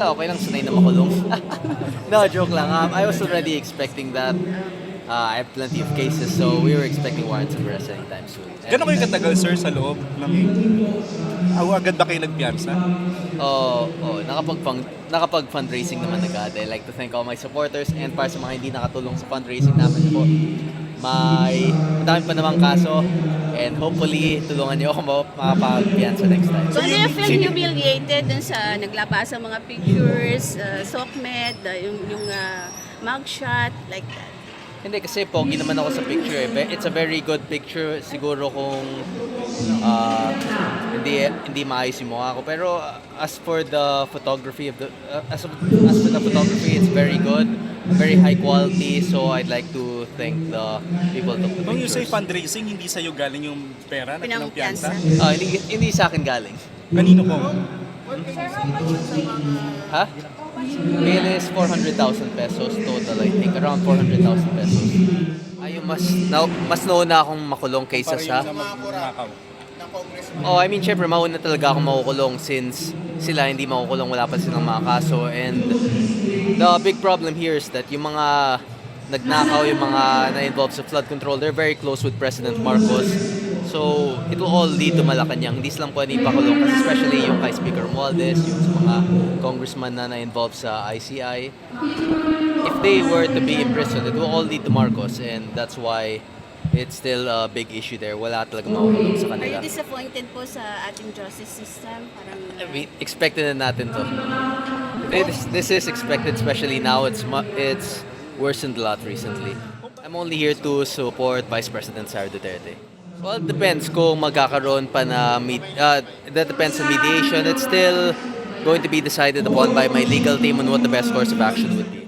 wala, okay lang, sanay na makulong. No, joke lang. I was already expecting that. I have plenty of cases, so we were expecting warrants of arrest anytime soon. Gano'n kayo katagal, sir, sa loob ng... agad ba kayo nagpiyansa? Nakapag-fundraising naman agad. I like to thank all my supporters and para sa mga hindi nakatulong sa fundraising namin po. Madami pa namang kaso and hopefully tulungan niyo ako makapag-piyansa next time. So, do you feel humiliated dun sa naglabas sa mga pictures, SOCMED, yung mugshot, like that? Hindi kasi pogi naman ako sa picture eh. It's a very good picture siguro kung hindi maayos yung mukha ko. Pero as for the photography as for the photography, it's very good, very high quality. So I'd like to thank the people who took the When you say pictures. fundraising, hindi sa'yo galing yung pera na Pinangpiyansa. pinampiyansa? Hindi sa akin galing. Kanino po? Ha? Bail is 400,000 pesos total, I think. Around 400,000 pesos. Ayun, mas nauna akong makulong kaysa sa... Magnakaw. I mean, syempre, mauna talaga akong makukulong since sila hindi makukulong, wala pa silang mga kaso. And the big problem here is that yung mga nagnakaw, yung mga na-involved sa flood control, they're very close with President Marcos. So, it will all lead to Malacanang. Hindi silang pwede ipakulong kasi especially yung kay Speaker Romualdez, yung sa mga congressman na na-involved sa ICI. If they were to be imprisoned, it will all lead to Marcos and that's why it's still a big issue there. Wala talaga makukulong sa Are kanila. you disappointed po sa ating justice system? Parang, Expected na natin to. This is expected, especially now. It's worsened a lot recently. I'm only here to support Vice President Sara Duterte. Well, it depends kung magkakaroon pa na that depends on mediation. It's still going to be decided upon by my legal team on what the best course of action would be.